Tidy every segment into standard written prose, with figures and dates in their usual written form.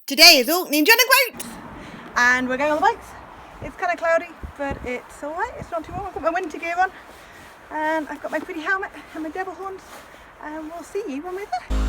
Today is Orkney and John and we're going on the bikes. It's kind of cloudy, but it's alright, it's not too warm. I've got my winter gear on and I've got my pretty helmet and my devil horns, and we'll see you when we're there.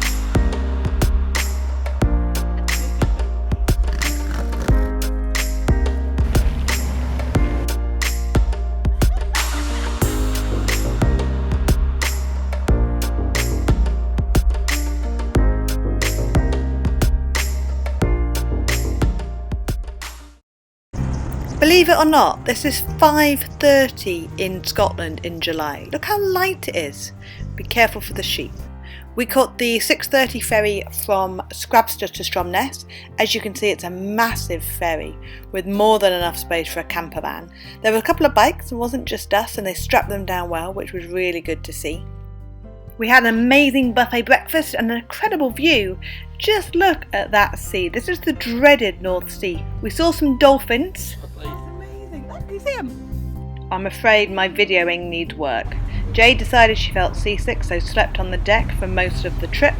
Believe it or not, this is 5:30 in Scotland in July. Look how light it is. Be careful for the sheep. We caught the 6:30 ferry from Scrabster to Stromness. As you can see, it's a massive ferry with more than enough space for a campervan. There were a couple of bikes, it wasn't just us, and they strapped them down well, which was really good to see. We had an amazing buffet breakfast and an incredible view. Just look at that sea. This is the dreaded North Sea. We saw some dolphins. That's amazing. Can you see them? I'm afraid my videoing needs work. Jade decided she felt seasick, so slept on the deck for most of the trip.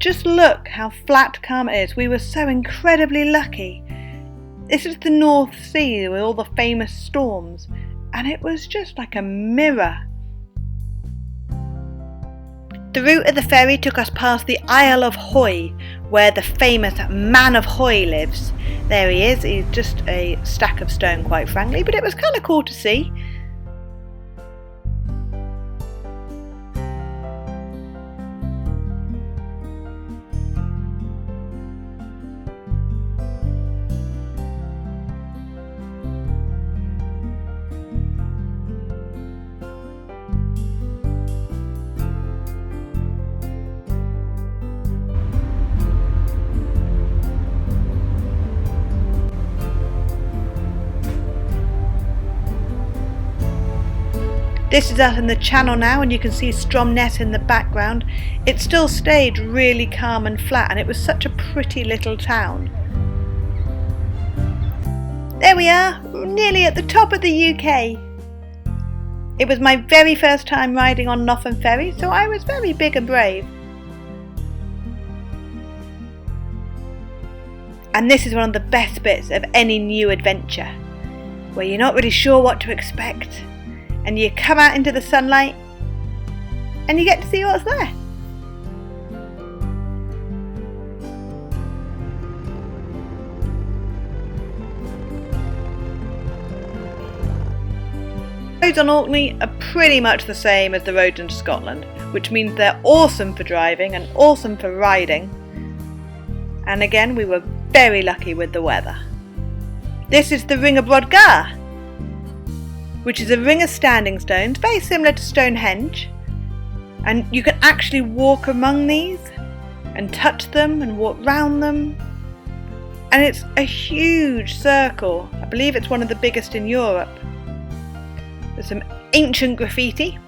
Just look how flat calm it is. We were so incredibly lucky. This is the North Sea with all the famous storms, and it was just like a mirror. The route of the ferry took us past the Isle of Hoy, where the famous Man of Hoy lives. There he is, he's just a stack of stone, quite frankly, but it was kind of cool to see. This is us in the channel now, and you can see Stromness in the background. It still stayed really calm and flat, and it was such a pretty little town. There we are, nearly at the top of the UK. It was my very first time riding on Northern Ferry, so I was very big and brave. And this is one of the best bits of any new adventure, where you're not really sure what to expect. And you come out into the sunlight and you get to see what's there. Roads on Orkney are pretty much the same as the roads in Scotland, which means they're awesome for driving and awesome for riding. And again, we were very lucky with the weather. This is the ring of Brodgar, which is a ring of standing stones, very similar to Stonehenge, and you can actually walk among these and touch them and walk round them, and it's a huge circle. I believe it's one of the biggest in Europe. There's some ancient graffiti,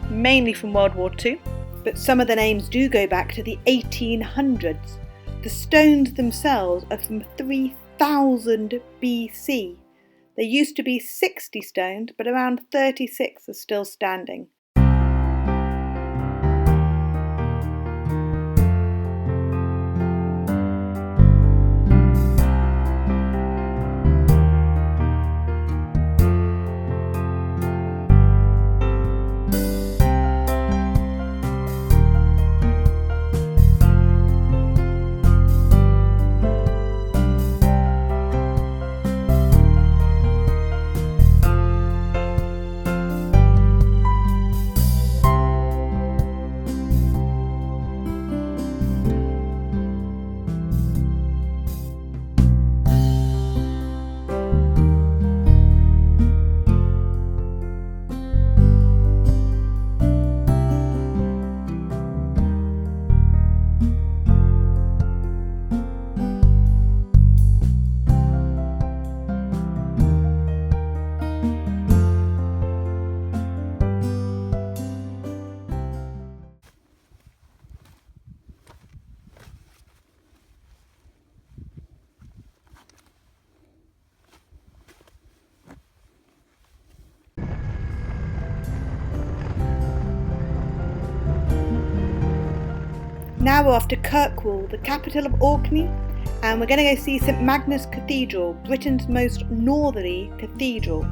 mainly from World War II, but some of the names do go back to the 1800s. The stones themselves are from 3000 BC. There used to be 60 stones, but around 36 are still standing. Now we're off to Kirkwall, the capital of Orkney, and we're going to go see St Magnus Cathedral, Britain's most northerly cathedral.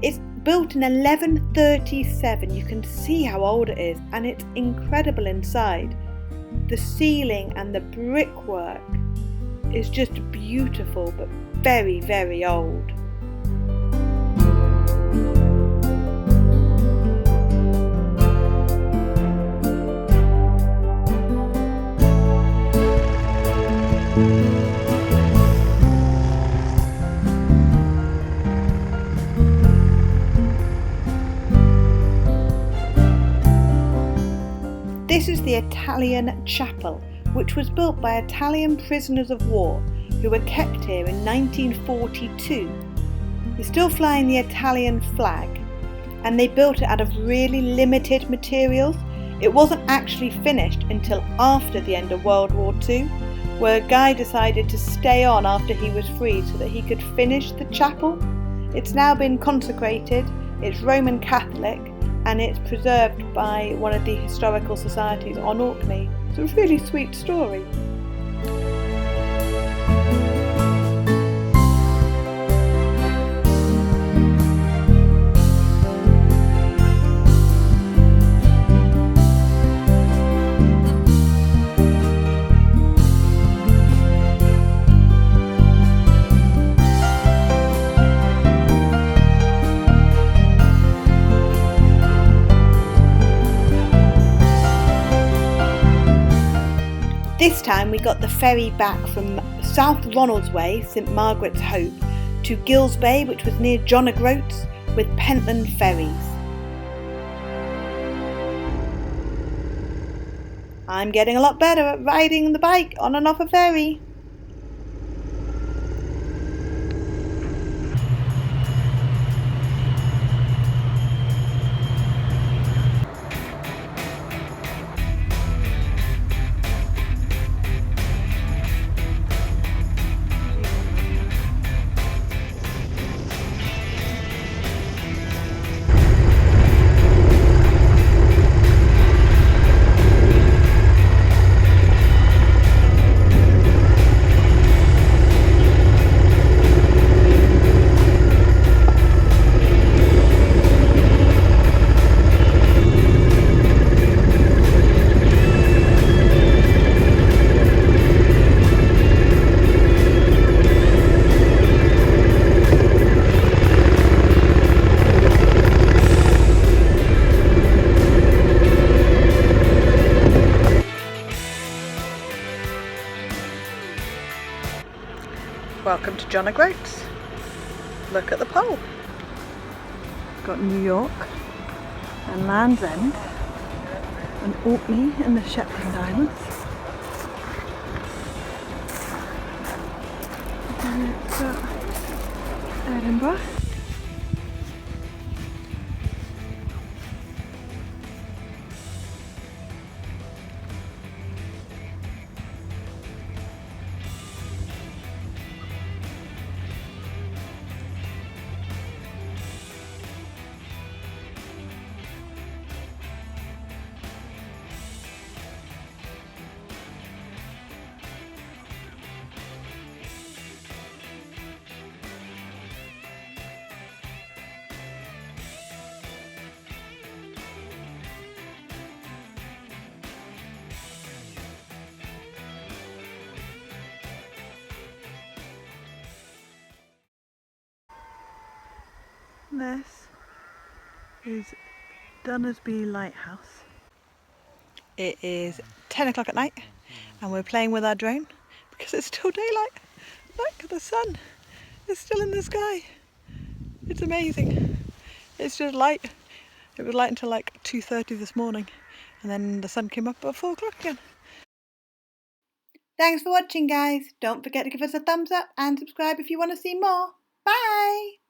It's built in 1137, you can see how old it is, and it's incredible inside. The ceiling and the brickwork is just beautiful, but very, very old. This is the Italian chapel, which was built by Italian prisoners of war who were kept here in 1942. They're still flying the Italian flag, and they built it out of really limited materials. It wasn't actually finished until after the end of World War II, where a guy decided to stay on after he was freed so that he could finish the chapel. It's now been consecrated, it's Roman Catholic, and it's preserved by one of the historical societies on Orkney. It's a really sweet story. This time we got the ferry back from South Ronaldsway, St Margaret's Hope, to Gills Bay, which was near John O'Groats, with Pentland ferries. I'm getting a lot better at riding the bike on and off a ferry. Welcome to John O'Groats. Look at the pole. Got New York and Land's End and Orkney and the Shetland Islands. And it's got Edinburgh. This is Duncansby Lighthouse. It is 10 o'clock at night and we're playing with our drone because it's still daylight. Look, the sun is still in the sky. It's amazing. It's just light. It was light until like 2:30 this morning and then the sun came up at 4 o'clock again. Thanks for watching, guys. Don't forget to give us a thumbs up and subscribe if you want to see more. Bye!